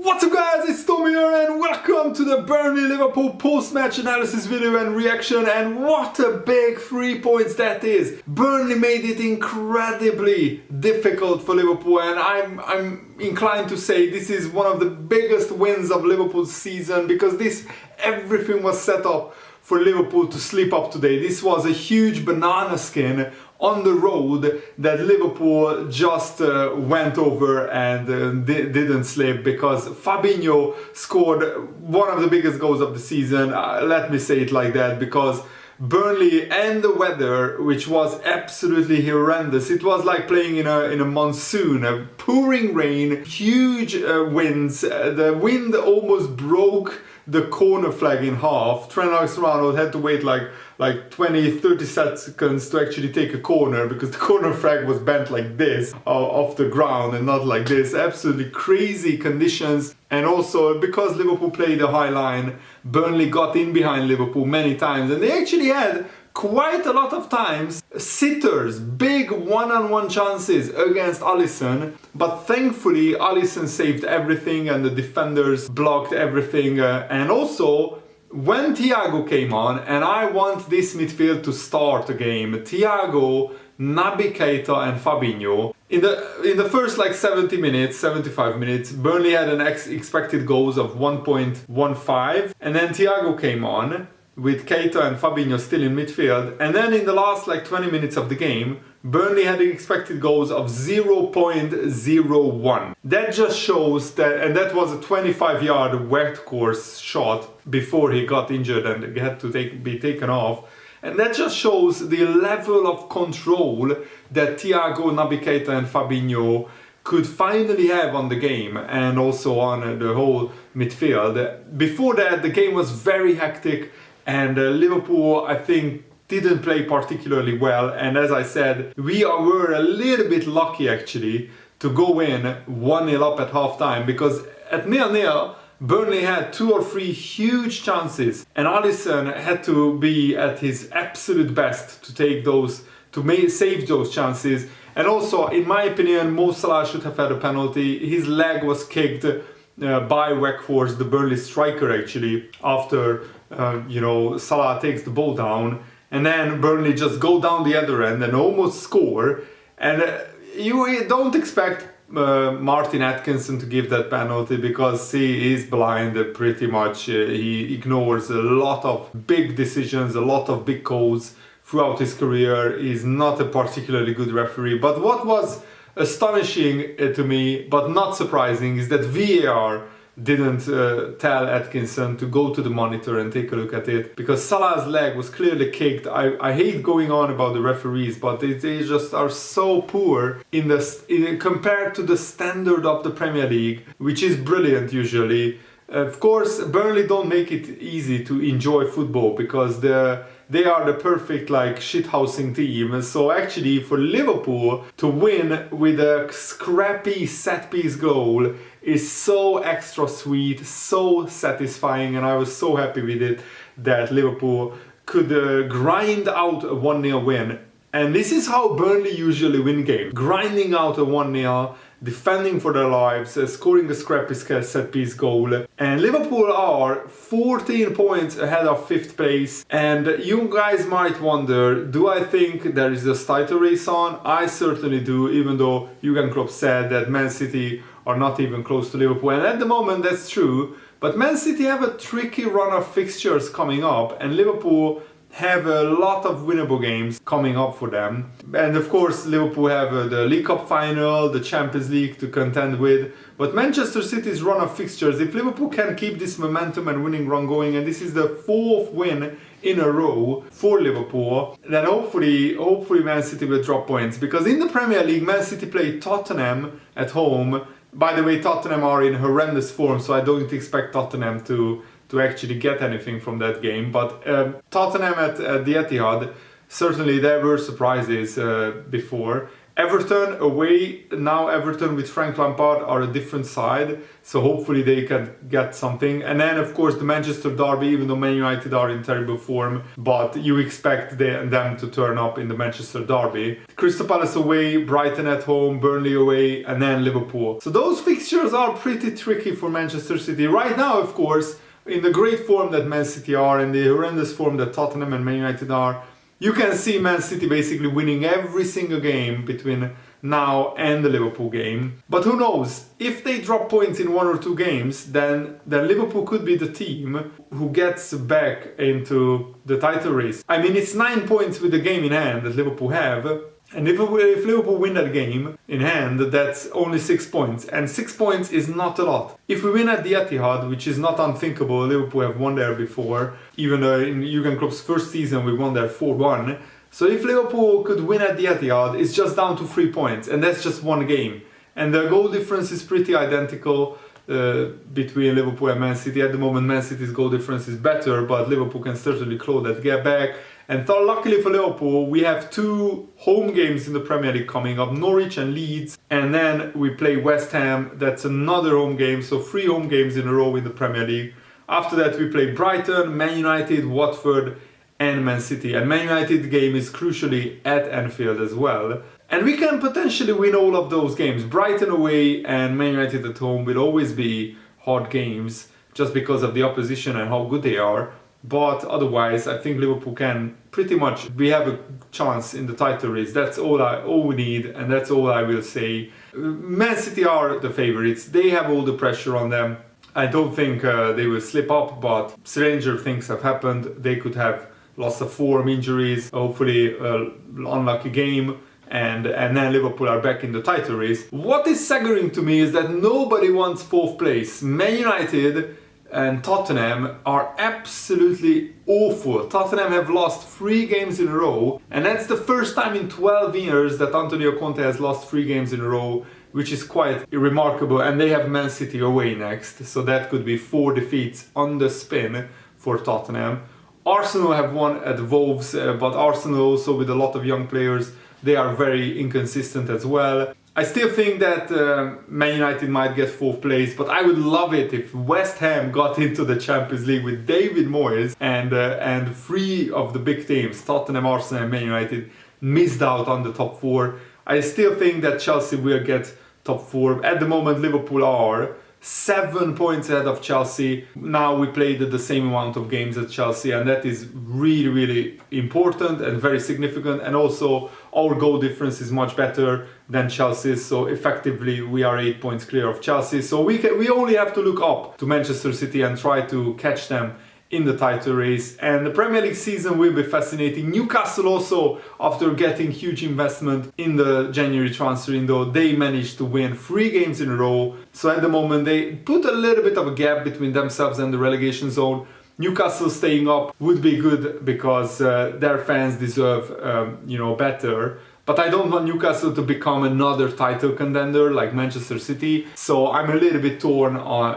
What's up guys, it's Tom here and welcome to the Burnley Liverpool post-match analysis video and reaction. And what a big 3 points that is! Burnley made it incredibly difficult for Liverpool, and I'm inclined to say this is one of the biggest wins of Liverpool's season, because everything was set up for Liverpool to slip up today. This was a huge banana skin on the road that Liverpool just went over and didn't slip, because Fabinho scored one of the biggest goals of the season, let me say it like that, because Burnley and the weather, which was absolutely horrendous. It was like playing in a monsoon, a pouring rain, huge winds. The wind almost broke the corner flag in half. Trent Alexander-Arnold had to wait like 20-30 seconds to actually take a corner, because the corner flag was bent like this off the ground and not like this. Absolutely crazy conditions. And also because Liverpool played a high line, Burnley got in behind Liverpool many times, and they actually had quite a lot of times sitters, big one-on-one chances against Alisson, but thankfully Alisson saved everything and the defenders blocked everything. And also when Thiago came on, and I want this midfield to start the game, Thiago, Naby Keita and Fabinho. In the first 70 minutes, 75 minutes, Burnley had an expected goals of 1.15, and then Thiago came on with Keita and Fabinho still in midfield, and then in the last 20 minutes of the game, Burnley had expected goals of 0.01. That just shows that, and that was a 25-yard wet course shot before he got injured and had to be taken off. And that just shows the level of control that Thiago, Naby Keita and Fabinho could finally have on the game, and also on the whole midfield. Before that, the game was very hectic, and Liverpool, I think, didn't play particularly well. And as I said, we were a little bit lucky actually to go in 1-0 up at half-time, because at 0-0, Burnley had 2 or 3 huge chances, and Alisson had to be at his absolute best to take those, to save those chances. And also, in my opinion, Mo Salah should have had a penalty. His leg was kicked by Weghorst, the Burnley striker, actually, after Salah takes the ball down, and then Burnley just go down the other end and almost score. And you don't expect Martin Atkinson to give that penalty, because he is blind pretty much. He ignores a lot of big decisions, a lot of big calls throughout his career. He's not a particularly good referee. But what was astonishing to me, but not surprising, is that VAR didn't tell Atkinson to go to the monitor and take a look at it, because Salah's leg was clearly kicked. I hate going on about the referees, but they just are so poor compared to the standard of the Premier League, which is brilliant usually. Of course, Burnley don't make it easy to enjoy football, because they are the perfect shithousing team. So actually for Liverpool to win with a scrappy set-piece goal is so extra sweet, so satisfying, and I was so happy with it that Liverpool could grind out a 1-0 win. And this is how Burnley usually win games: grinding out a 1-0, defending for their lives, scoring a scrappy set-piece goal. And Liverpool are 14 points ahead of 5th place. And you guys might wonder, do I think there is a title race on? I certainly do, even though Jurgen Klopp said that Man City are not even close to Liverpool. And at the moment that's true, but Man City have a tricky run of fixtures coming up, and Liverpool have a lot of winnable games coming up for them. And of course Liverpool have the League Cup final, the Champions League to contend with. But Manchester City's run of fixtures, if Liverpool can keep this momentum and winning run going, and this is the 4th win in a row for Liverpool, then hopefully Man City will drop points. Because in the Premier League, Man City play Tottenham at home. By the way, Tottenham are in horrendous form, so I don't expect Tottenham to actually get anything from that game. But Tottenham at the Etihad, certainly there were surprises before. Everton away, now Everton with Frank Lampard are a different side, so hopefully they can get something. And then of course the Manchester derby, even though Man United are in terrible form, but you expect them to turn up in the Manchester derby. Crystal Palace away, Brighton at home, Burnley away, and then Liverpool. So those fixtures are pretty tricky for Manchester City. Right now, of course, in the great form that Man City are, and the horrendous form that Tottenham and Man United are, you can see Man City basically winning every single game between now and the Liverpool game. But who knows, if they drop points in 1 or 2 games, then Liverpool could be the team who gets back into the title race. I mean, it's 9 points with the game in hand that Liverpool have. And if Liverpool win that game in hand, that's only 6 points. And 6 points is not a lot. If we win at the Etihad, which is not unthinkable, Liverpool have won there before. Even in Jurgen Klopp's first season, we won there 4-1. So if Liverpool could win at the Etihad, it's just down to 3 points. And that's just one game. And the goal difference is pretty identical between Liverpool and Man City. At the moment, Man City's goal difference is better, but Liverpool can certainly claw that gap back. And luckily for Liverpool, we have 2 home games in the Premier League coming up, Norwich and Leeds, and then we play West Ham. That's another home game, so 3 home games in a row in the Premier League. After that, we play Brighton, Man United, Watford, and Man City. And Man United game is crucially at Anfield as well. And we can potentially win all of those games. Brighton away and Man United at home will always be hard games, just because of the opposition and how good they are. But otherwise, I think Liverpool can pretty much, we have a chance in the title race. That's all we need, and that's all I will say. Man City are the favourites. They have all the pressure on them. I don't think they will slip up, but stranger things have happened. They could have loss of form, injuries, hopefully unlucky game. And then Liverpool are back in the title race. What is staggering to me is that nobody wants 4th place. Man United and Tottenham are absolutely awful. Tottenham have lost 3 games in a row, and that's the first time in 12 years that Antonio Conte has lost 3 games in a row, which is quite remarkable. And they have Man City away next, so that could be 4 defeats on the spin for Tottenham. Arsenal have won at Wolves, but Arsenal also with a lot of young players, they are very inconsistent as well. I still think that Man United might get 4th place, but I would love it if West Ham got into the Champions League with David Moyes and 3 of the big teams, Tottenham, Arsenal and Man United, missed out on the top 4. I still think that Chelsea will get top 4. At the moment, Liverpool are 7 points ahead of Chelsea. Now we played the same amount of games as Chelsea, and that is really, really important and very significant. And also our goal difference is much better than Chelsea's, so effectively we are 8 points clear of Chelsea. So we only have to look up to Manchester City and try to catch them in the title race. And the Premier League season will be fascinating. Newcastle also, after getting huge investment in the January transfer window, they managed to win 3 games in a row. So at the moment they put a little bit of a gap between themselves and the relegation zone. Newcastle staying up would be good because their fans deserve better. But I don't want Newcastle to become another title contender like Manchester City. So I'm a little bit torn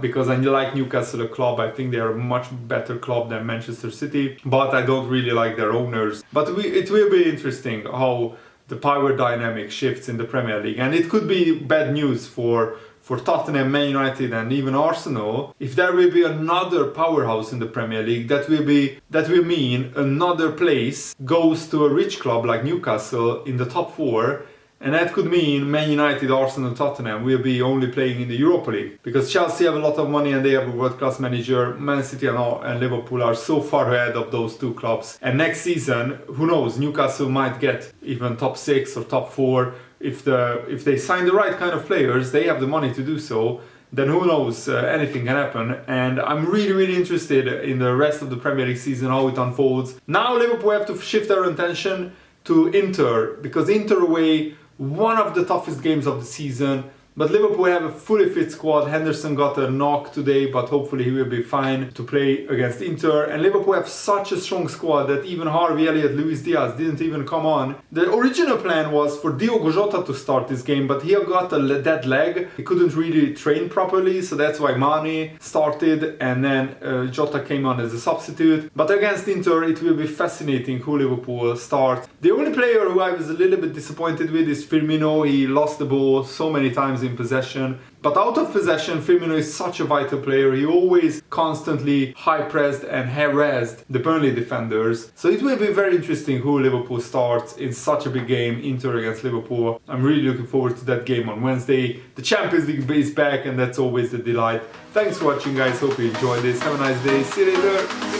because I like Newcastle a club. I think they are a much better club than Manchester City. But I don't really like their owners. But it will be interesting how the power dynamic shifts in the Premier League. And it could be bad news for Tottenham, Man United and even Arsenal. If there will be another powerhouse in the Premier League, that will mean another place goes to a rich club like Newcastle in the top 4, and that could mean Man United, Arsenal, Tottenham will be only playing in the Europa League. Because Chelsea have a lot of money and they have a world-class manager. Man City and Liverpool are so far ahead of those 2 clubs. And next season, who knows, Newcastle might get even top 6 or top 4. If they sign the right kind of players, they have the money to do so, then who knows, anything can happen. And I'm really, really interested in the rest of the Premier League season, how it unfolds. Now Liverpool have to shift their attention to Inter, because Inter away, one of the toughest games of the season. But Liverpool have a fully fit squad. Henderson got a knock today, but hopefully he will be fine to play against Inter. And Liverpool have such a strong squad that even Harvey Elliott, Luis Diaz didn't even come on. The original plan was for Diogo Jota to start this game, but he got a dead leg. He couldn't really train properly, so that's why Mane started, and then Jota came on as a substitute. But against Inter, it will be fascinating who Liverpool starts. The only player who I was a little bit disappointed with is Firmino. He lost the ball so many times in possession. But out of possession, Firmino is such a vital player. He always constantly high-pressed and harassed the Burnley defenders. So it will be very interesting who Liverpool starts in such a big game, Inter against Liverpool. I'm really looking forward to that game on Wednesday. The Champions League is back, and that's always a delight. Thanks for watching, guys. Hope you enjoyed this. Have a nice day. See you later.